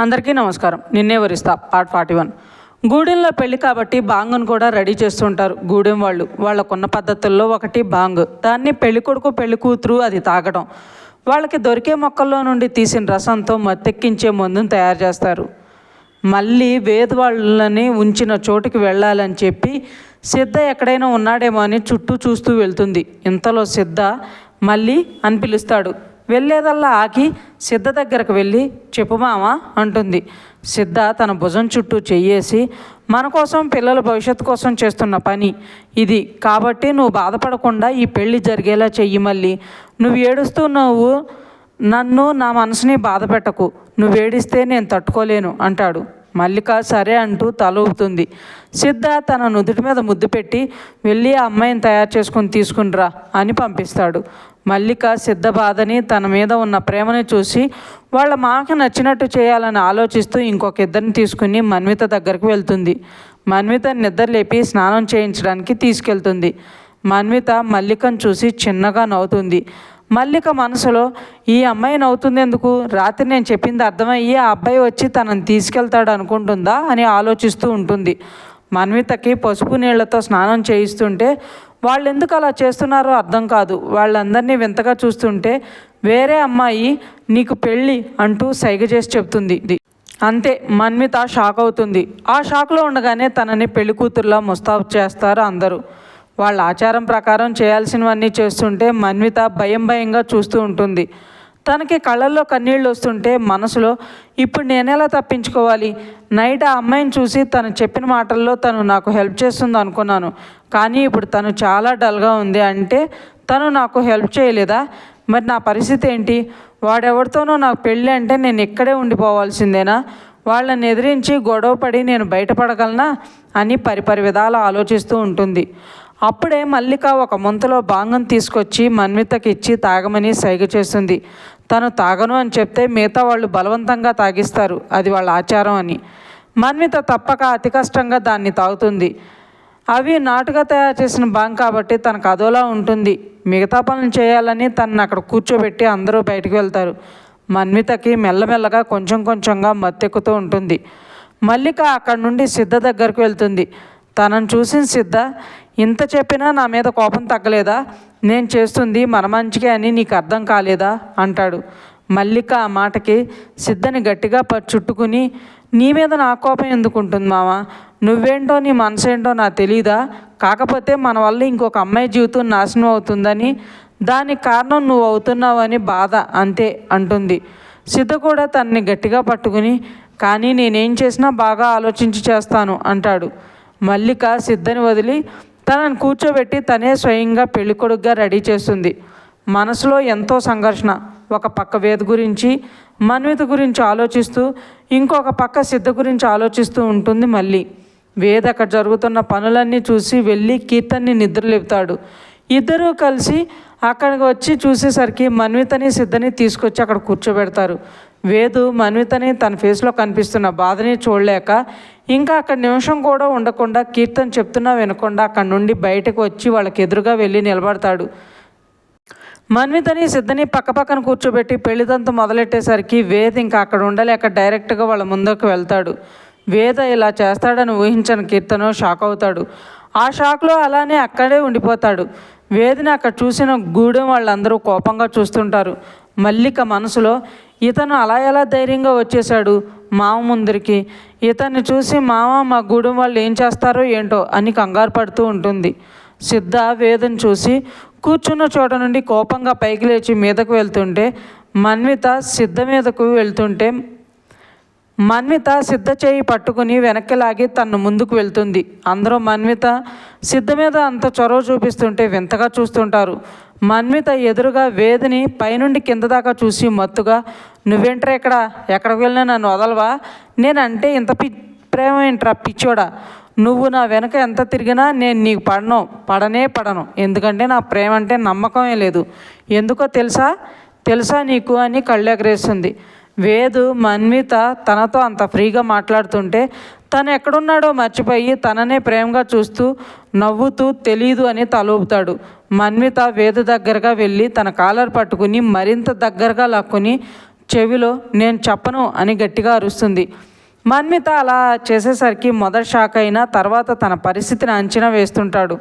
అందరికీ నమస్కారం. నిన్నే వరిస్తా పార్ట్ 41. గూడెంలో పెళ్లి కాబట్టి బాంగును కూడా రెడీ చేస్తుంటారు గూడెం వాళ్ళు. వాళ్ళకున్న పద్ధతుల్లో ఒకటి బాంగ్. దాన్ని పెళ్లి కొడుకు పెళ్లి కూతురు అది తాగడం. వాళ్ళకి దొరికే మొక్కల్లో నుండి తీసిన రసంతో మత్తెక్కించే మందును తయారు చేస్తారు. మళ్ళీ వేద వాళ్ళని ఉంచిన చోటుకి వెళ్ళాలని చెప్పి సిద్ధ ఎక్కడైనా ఉన్నాడేమో అని చుట్టూ చూస్తూ వెళ్తుంది. ఇంతలో సిద్ధ మళ్ళీ అని పిలుస్తాడు. వెళ్ళేదల్లా ఆగి సిద్ధ దగ్గరకు వెళ్ళి చెప్పు మామా అంటుంది. సిద్ధ తన భుజం చుట్టూ చెయ్యేసి, మన కోసం పిల్లల భవిష్యత్తు కోసం చేస్తున్న పని ఇది కాబట్టి నువ్వు బాధపడకుండా ఈ పెళ్ళి జరిగేలా చెయ్యి. మళ్ళీ నువ్వు ఏడుస్తూ నన్ను నా మనసుని బాధ పెట్టకు, నువ్వు ఏడిస్తే నేను తట్టుకోలేను అంటాడు. మల్లిక సరే అంటూ తల ఊపుతుంది. సిద్ధ తన నుదుటి మీద ముద్దు పెట్టి వెళ్ళి ఆ అమ్మాయిని తయారు చేసుకుని తీసుకునిరా అని పంపిస్తాడు. మల్లిక సిద్ధ బాధని తన మీద ఉన్న ప్రేమని చూసి వాళ్ళ మాకు నచ్చినట్టు చేయాలని ఆలోచిస్తూ ఇంకొక ఇద్దరిని తీసుకుని మన్విత దగ్గరకు వెళ్తుంది. మన్విత నిద్ర లేపి స్నానం చేయించడానికి తీసుకెళ్తుంది. మన్విత మల్లికను చూసి చిన్నగా నవ్వుతుంది. మల్లిక మనసులో ఈ అమ్మాయి నవ్వుతుంది ఎందుకు, రాత్రి నేను చెప్పింది అర్థమయ్యి ఆ అబ్బాయి వచ్చి తనని తీసుకెళ్తాడు అనుకుంటుందా అని ఆలోచిస్తూ ఉంటుంది. మన్వితకి పసుపు నీళ్లతో స్నానం చేయిస్తుంటే వాళ్ళు ఎందుకు అలా చేస్తున్నారో అర్థం కాదు. వాళ్ళందరినీ వింతగా చూస్తుంటే వేరే అమ్మాయి నీకు పెళ్ళి అంటూ సైగ చేసి చెప్తుంది. అంతే, మన్విత షాక్ అవుతుంది. ఆ షాక్లో ఉండగానే తనని పెళ్లి కూతురులా ముస్తాబు చేస్తారు అందరూ. వాళ్ళ ఆచారం ప్రకారం చేయాల్సినవన్నీ చేస్తుంటే మన్విత భయంగా చూస్తూ ఉంటుంది. తనకి కళ్ళల్లో కన్నీళ్ళు వస్తుంటే మనసులో ఇప్పుడు నేనెలా తప్పించుకోవాలి, నైట్ ఆ అమ్మాయిని చూసి తను చెప్పిన మాటల్లో తను నాకు హెల్ప్ చేస్తుంది అనుకున్నాను, కానీ ఇప్పుడు తను చాలా డల్గా ఉంది అంటే తను నాకు హెల్ప్ చేయలేదా, మరి నా పరిస్థితి ఏంటి, వాడెవరితోనో నాకు పెళ్ళి అంటే నేను ఇక్కడే ఉండిపోవాల్సిందేనా, వాళ్ళని ఎదిరించి గొడవపడి నేను బయటపడగలనా అని పరిపరి విధాలు ఆలోచిస్తూ ఉంటుంది. అప్పుడే మల్లిక ఒక ముంతలో బాంగం తీసుకొచ్చి మన్వితకి ఇచ్చి తాగమని సైగ చేస్తుంది. తను తాగను అని చెప్తే మిగతా వాళ్ళు బలవంతంగా తాగిస్తారు, అది వాళ్ళ ఆచారం అని. మన్విత తప్పక అతి కష్టంగా దాన్ని తాగుతుంది. అవి నాటుగా తయారు చేసిన బాంగ్ కాబట్టి తనకు అదోలా ఉంటుంది. మిగతా పనులు చేయాలని తనను అక్కడ కూర్చోబెట్టి అందరూ బయటకు వెళ్తారు. మన్వితకి మెల్లమెల్లగా కొంచెంగా మత్తెక్కుతూ ఉంటుంది. మల్లిక అక్కడి నుండి సిద్ధ దగ్గరకు వెళ్తుంది. తనను చూసిన సిద్ధ, ఇంత చెప్పినా నా మీద కోపం తగ్గలేదా, నేను చేస్తుంది మన మంచికే అని నీకు అర్థం కాలేదా అంటాడు. మల్లిక ఆ మాటకి సిద్ధని గట్టిగా చుట్టుకుని, నీ మీద నా కోపం ఎందుకుంటుంది మామ, నువ్వేంటో నీ మనసు ఏంటో నాకు తెలీదా, కాకపోతే మన వల్ల ఇంకొక అమ్మాయి జీవితం నాశనం అవుతుందని, దానికి కారణం నువ్వు అవుతున్నావని బాధ అంతే అంటుంది. సిద్ధ కూడా తనని గట్టిగా పట్టుకుని, కానీ నేనేం చేసినా బాగా ఆలోచించి చేస్తాను అంటాడు. మల్లిక సిద్ధని వదిలి తనని కూర్చోబెట్టి తనే స్వయంగా పెళ్ళికొడుకుగా రెడీ చేస్తుంది. మనసులో ఎంతో సంఘర్షణ. ఒక పక్క వేద గురించి మన్విత గురించి ఆలోచిస్తూ ఇంకొక పక్క సిద్ధ గురించి ఆలోచిస్తూ ఉంటుంది. మళ్ళీ వేద అక్కడ జరుగుతున్న పనులన్నీ చూసి వెళ్ళి కీర్తన్ని నిద్రలేపుతాడు. ఇద్దరూ కలిసి అక్కడికి వచ్చి చూసేసరికి మన్వితని సిద్ధని తీసుకొచ్చి అక్కడ కూర్చోబెడతారు. వేదు మన్వితని తన ఫేస్లో కనిపిస్తున్న బాధని చూడలేక ఇంకా అక్కడ నిమిషం కూడా ఉండకుండా కీర్తన చెప్తున్నా వినకుండా అక్కడి నుండి బయటకు వచ్చి వాళ్ళకి ఎదురుగా వెళ్ళి నిలబడతాడు. మన్వితని సిద్ధని పక్కపక్కన కూర్చోబెట్టి పెళ్లిదంతా మొదలెట్టేసరికి వేద ఇంకా అక్కడ ఉండలేక డైరెక్ట్గా వాళ్ళ ముందుకు వెళ్తాడు. వేద ఇలా చేస్తాడని ఊహించని కీర్తను షాక్ అవుతాడు. ఆ షాక్లో అలానే అక్కడే ఉండిపోతాడు. వేదిని అక్కడ చూసిన గూడెం వాళ్ళందరూ కోపంగా చూస్తుంటారు. మల్లిక మనసులో ఇతను అలా ఎలా ధైర్యంగా వచ్చేశాడు మామ ముందరికి, ఇతన్ని చూసి మామ మా గూడెం వాళ్ళు ఏం చేస్తారో ఏంటో అని కంగారు పడుతూ ఉంటుంది. సిద్ధ వేదని చూసి కూర్చున్న చోట నుండి కోపంగా పైకి లేచి మీదకు వెళ్తుంటే మన్విత సిద్ధ చేయి పట్టుకుని వెనక్కి లాగి తను ముందుకు వెళ్తుంది. అందరూ మన్విత సిద్ధ మీద అంత చొరవ చూపిస్తుంటే వింతగా చూస్తుంటారు. మన్విత ఎదురుగా వేదిని పైనుండి కింద దాకా చూసి మత్తుగా, నువ్వేంట్రా ఎక్కడికి వెళ్ళినా నన్ను వదలవా, నేనంటే ఇంత ప్రేమ ఏంట్రా పిచ్చోడా, నువ్వు నా వెనక ఎంత తిరిగినా నేను నీకు పడను, ఎందుకంటే నా ప్రేమ అంటే నమ్మకమే లేదు, ఎందుకో తెలుసా నీకు అని కళ్ళెగరేస్తుంది. వేదు మన్విత తనతో అంత ఫ్రీగా మాట్లాడుతుంటే తను ఎక్కడున్నాడో మర్చిపోయి తననే ప్రేమగా చూస్తూ నవ్వుతూ తెలీదు అని తలూపుతాడు. మన్విత వేదు దగ్గరగా వెళ్ళి తన కాలర్ పట్టుకుని మరింత దగ్గరగా లాక్కుని చెవిలో నేను చెప్పను అని గట్టిగా అరుస్తుంది. మన్విత అలా చేసేసరికి మొదటి షాక్ అయినా తర్వాత తన పరిస్థితిని అంచనా వేస్తుంటాడు.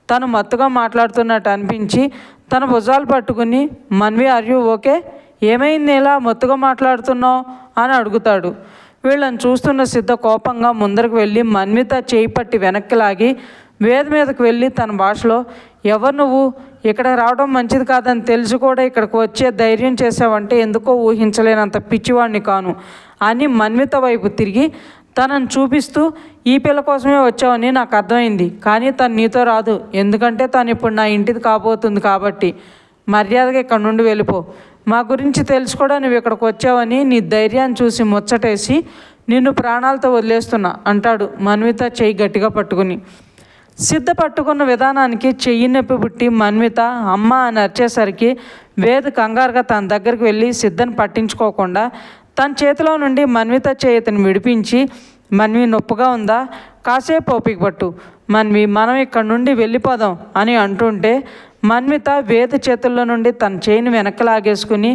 తను మత్తుగా మాట్లాడుతున్నట్టు అనిపించి తన భుజాలు పట్టుకుని, మన్వి ఆర్ యూ ఓకే, ఏమైంది ఇలా మత్తుగా మాట్లాడుతున్నావు అని అడుగుతాడు. వీళ్ళని చూస్తున్న సిద్ధ కోపంగా ముందరకు వెళ్ళి మన్విత చేయి పట్టి వెనక్కి లాగి వేద మీదకు వెళ్ళి తన భాషలో, ఎవరు నువ్వు, ఇక్కడ రావడం మంచిది కాదని తెలిసి కూడా ఇక్కడికి వచ్చే ధైర్యం చేసావంటే ఎందుకో ఊహించలేనంత పిచ్చివాడిని కాను అని మన్విత వైపు తిరిగి తనను చూపిస్తూ, ఈ పిల్ల కోసమే వచ్చావని నాకు అర్థమైంది, కానీ తను నీతో రాదు, ఎందుకంటే తను ఇప్పుడు నా ఇంటిది కాబోతుంది కాబట్టి మర్యాదగా ఇక్కడ నుండి వెళ్ళిపో. మా గురించి తెలుసు కూడా నువ్వు ఇక్కడికి వచ్చావని నీ ధైర్యాన్ని చూసి ముచ్చటేసి నిన్ను ప్రాణాలతో వదిలేస్తున్నా అంటాడు మన్విత చెయ్యి గట్టిగా పట్టుకుని. సిద్ధ పట్టుకున్న విధానానికి చెయ్యి నొప్పి పుట్టి మన్విత అమ్మ అని అరిచేసరికి వేద్ కంగారుగా తన దగ్గరికి వెళ్ళి సిద్ధను పట్టించుకోకుండా తన చేతిలో నుండి మన్విత చేతిని విడిపించి, మన్వి నొప్పుగా ఉందా, కాసేపు ఓపిక పట్టు మన్వి, మనం ఇక్కడ నుండి వెళ్ళిపోదాం అని అంటుంటే మన్విత వేద చేతుల్లో నుండి తన చేయిని వెనక్కి లాగేసుకుని,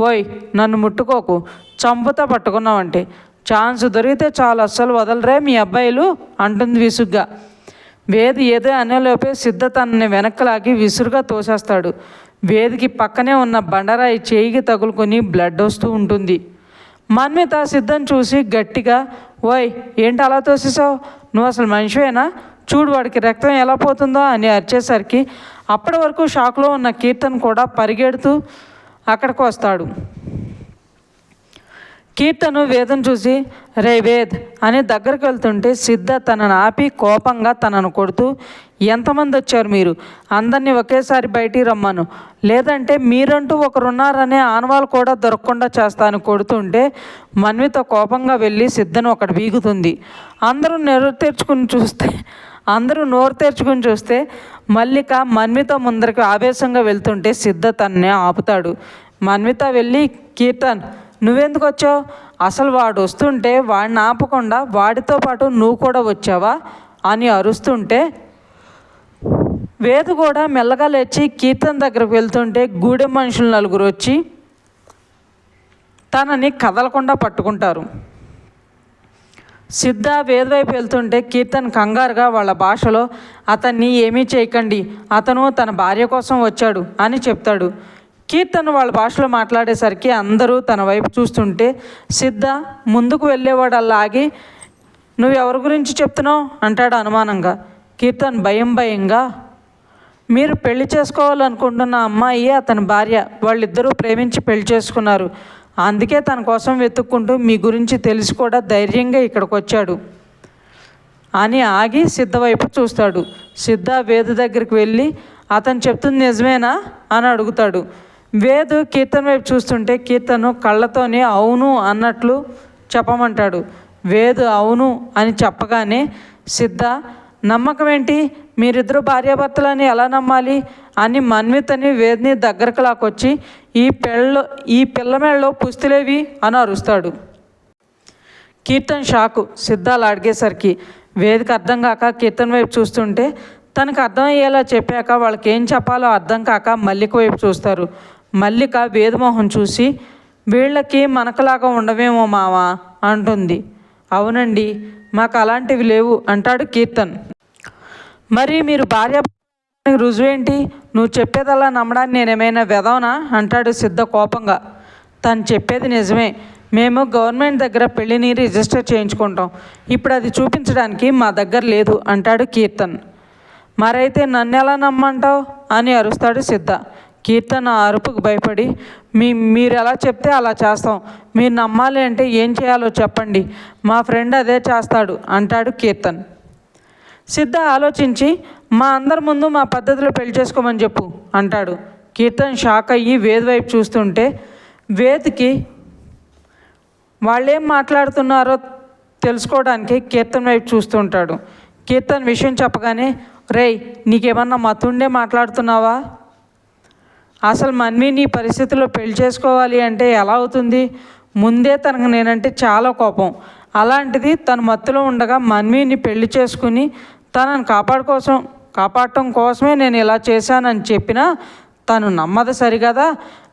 ఓయ్ నన్ను ముట్టుకోకు, చంపుతా పట్టుకున్నావంటే, ఛాన్స్ దొరికితే చాలు అస్సలు వదలరే మీ అబ్బాయిలు అంటుంది విసుగ్గా. వేద్ ఏదో అనేలోపే సిద్ధ తనని వెనక్కి లాగి విసురుగా తోసేస్తాడు. వేదికి పక్కనే ఉన్న బండరాయి చేయికి తగులుకొని బ్లడ్ వస్తూ ఉంటుంది. మన్విత సిద్ధని చూసి గట్టిగా, ఓయ్ ఏంటి అలా తోసేసావు, నువ్వు అసలు మనిషివేనా, చూడు వాడికి రక్తం ఎలా పోతుందో అని అరిచేసరికి అప్పటి వరకు షాక్లో ఉన్న కీర్తన్ కూడా పరిగెడుతూ అక్కడికి వస్తాడు. కీర్తను వేదను చూసి, రే వేద్ అని దగ్గరికి వెళ్తుంటే సిద్ధ తనను ఆపి కోపంగా తనను కొడుతూ, ఎంతమంది వచ్చారు మీరు, అందరినీ ఒకేసారి బయటికి రమ్మను, లేదంటే మీరంటూ ఒకరున్నారనే ఆనవాళ్ళు కూడా దొరకకుండా చేస్తాను కొడుతుంటే మన్విత కోపంగా వెళ్ళి సిద్ధను ఒకటి బీగుతుంది. అందరూ నోరు తెరుచుకుని చూస్తే మల్లిక మన్విత ముందరికి ఆవేశంగా వెళ్తుంటే సిద్ధ తన్నే ఆపుతాడు. మన్విత వెళ్ళి, కీర్తన్ నువ్వెందుకు వచ్చావు, అసలు వాడు వస్తుంటే వాడిని ఆపకుండా వాడితో పాటు నువ్వు కూడా వచ్చావా అని అరుస్తుంటే వేద కూడా మెల్లగా లేచి కీర్తన్ దగ్గరకు వెళ్తుంటే గూడెం మనుషులు నలుగురు వచ్చి తనని కదలకుండా పట్టుకుంటారు. సిద్ధ వేద వైపు వెళ్తుంటే కీర్తన్ కంగారుగా వాళ్ళ భాషలో, అతన్ని ఏమీ చేయకండి, అతను తన భార్య కోసం వచ్చాడు అని చెప్తాడు. కీర్తన్ వాళ్ళ భాషలో మాట్లాడేసరికి అందరూ తన వైపు చూస్తుంటే సిద్ధ ముందుకు వెళ్ళేవాడు అలా ఆగి, నువ్వెవరి గురించి చెప్తున్నావు అంటాడు అనుమానంగా. కీర్తన్ భయంగా, మీరు పెళ్లి చేసుకోవాలనుకుంటున్న అమ్మాయి అతని భార్య, వాళ్ళిద్దరూ ప్రేమించి పెళ్లి చేసుకున్నారు, అందుకే తన కోసం వెతుక్కుంటూ మీ గురించి తెలిసి కూడా ధైర్యంగా ఇక్కడికి వచ్చాడు అని ఆగి సిద్ధ వైపు చూస్తాడు. సిద్ధ వేద దగ్గరికి వెళ్ళి, అతను చెప్తుంది నిజమేనా అని అడుగుతాడు. వేదు కీర్తన్ వైపు చూస్తుంటే కీర్తను కళ్ళతోనే అవును అన్నట్లు చెప్పమంటాడు. వేదు అవును అని చెప్పగానే సిద్ధ, నమ్మకం ఏంటి, మీరిద్దరూ భార్యాభర్తలని ఎలా నమ్మాలి అని మన్వితని వేదిని దగ్గరకు లాక్కొచ్చి, ఈ పిల్ల మెళ్ళలో పుస్తులేవి అని అరుస్తాడు. కీర్తన్ షాకు సిద్ధాలు అడిగేసరికి వేదికి అర్థం కాక కీర్తన్ వైపు చూస్తుంటే తనకు అర్థమయ్యేలా చెప్పాక వాళ్ళకి ఏం చెప్పాలో అర్థం కాక మల్లిక వైపు చూస్తారు. మల్లిక వేదమోహన్ చూసి, వీళ్ళకి మనకలాగా ఉండవేమో మావా అంటుంది. అవునండి, మాకు అలాంటివి లేవు అంటాడు కీర్తన్. మరి మీరు భార్య రుజువేంటి, నువ్వు చెప్పేదల్లా నమ్మడానికి నేనేమైనా వెదవనా అంటాడు సిద్ధ కోపంగా. తను చెప్పేది నిజమే, మేము గవర్నమెంట్ దగ్గర పెళ్లిని రిజిస్టర్ చేయించుకుంటాం, ఇప్పుడు అది చూపించడానికి మా దగ్గర లేదు అంటాడు కీర్తన్. మరైతే నన్ను ఎలా నమ్మంటావు అని అరుస్తాడు సిద్ధ. కీర్తన్ ఆ అరుపుకు భయపడి, మీరు ఎలా చెప్తే అలా చేస్తాం, మీరు నమ్మాలి అంటే ఏం చేయాలో చెప్పండి, మా ఫ్రెండ్ అదే చేస్తాడు అంటాడు కీర్తన్. సిద్ధ ఆలోచించి, మా అందరి ముందు మా పద్ధతిలో పెళ్లి చేసుకోమని చెప్పు అంటాడు. కీర్తన్ షాక్ అయ్యి వేద్ వైపు చూస్తుంటే వేద్కి వాళ్ళేం మాట్లాడుతున్నారో తెలుసుకోవడానికి కీర్తన్ వైపు చూస్తుంటాడు. కీర్తన్ విషయం చెప్పగానే, రేయ్ నీకేమన్నా మతుండే మాట్లాడుతున్నావా, అసలు మన్వి నీ పరిస్థితిలో పెళ్లి చేసుకోవాలి అంటే ఎలా అవుతుంది, ముందే తనకు నేనంటే చాలా కోపం, అలాంటిది తను మత్తులో ఉండగా మన్విని పెళ్లి చేసుకుని తనను కాపాడటం కోసమే నేను ఇలా చేశానని చెప్పినా తను నమ్మదు సరిగదా,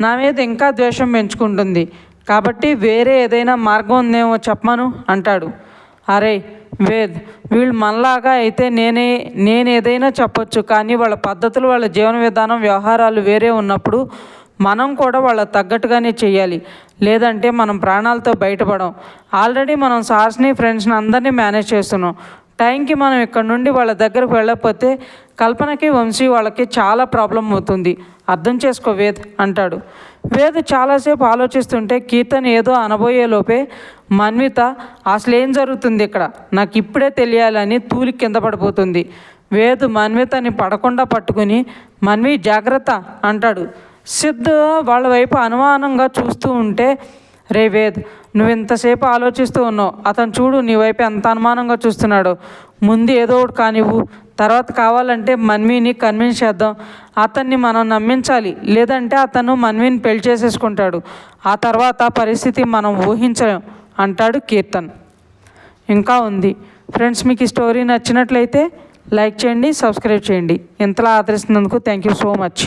నా మీద ఇంకా ద్వేషం పెంచుకుంటుంది, కాబట్టి వేరే ఏదైనా మార్గం ఉందేమో చెప్పమను అంటాడు. అరే వేద్, వీళ్ళు మనలాగా అయితే నేను ఏదైనా చెప్పొచ్చు, కానీ వాళ్ళ పద్ధతులు, వాళ్ళ జీవన విధానం, వ్యవహారాలు వేరే ఉన్నప్పుడు మనం కూడా వాళ్ళకి తగ్గట్టుగానే చెయ్యాలి. లేదంటే మనం ప్రాణాలతో బయటపడం. ఆల్రెడీ మనం సార్స్ని, ఫ్రెండ్స్ని అందరినీ మేనేజ్ చేస్తున్నాం. టైంకి మనం ఇక్కడ నుండి వాళ్ళ దగ్గరకు వెళ్ళకపోతే కల్పనకి, వంశీ వాళ్ళకి చాలా ప్రాబ్లం అవుతుంది. అర్థం చేసుకో వేద్ అంటాడు. వేద్ చాలాసేపు ఆలోచిస్తుంటే కీర్తన్ ఏదో అనబోయే లోపే మన్విత అసలు ఏం జరుగుతుంది ఇక్కడ, నాకు ఇప్పుడే తెలియాలని తూలి కింద పడిపోతుంది. వేద్ మన్వితని పడకుండా పట్టుకుని మన్వి జాగ్రత్త అంటాడు. సిద్ధు వాళ్ళ వైపు అనుమానంగా చూస్తూ ఉంటే, రే వేద్, నువ్వు ఇంతసేపు ఆలోచిస్తూ ఉన్నావు, అతను చూడు నీ వైపు ఎంత అనుమానంగా చూస్తున్నాడు. ముందు ఏదో ఒకటి కానివ్వు, తర్వాత కావాలంటే మన్విని కన్విన్స్ చేద్దాం. అతన్ని మనం నమ్మించాలి, లేదంటే అతను మన్విని పెళ్లి చేసేసుకుంటాడు. ఆ తర్వాత పరిస్థితి మనం ఊహించలేం అంటాడు కీర్తన్. ఇంకా ఉంది ఫ్రెండ్స్. మీకు ఈ స్టోరీ నచ్చినట్లయితే లైక్ చేయండి, సబ్స్క్రైబ్ చేయండి. ఇంతలా ఆదరిస్తున్నందుకు థ్యాంక్ యూ సో మచ్.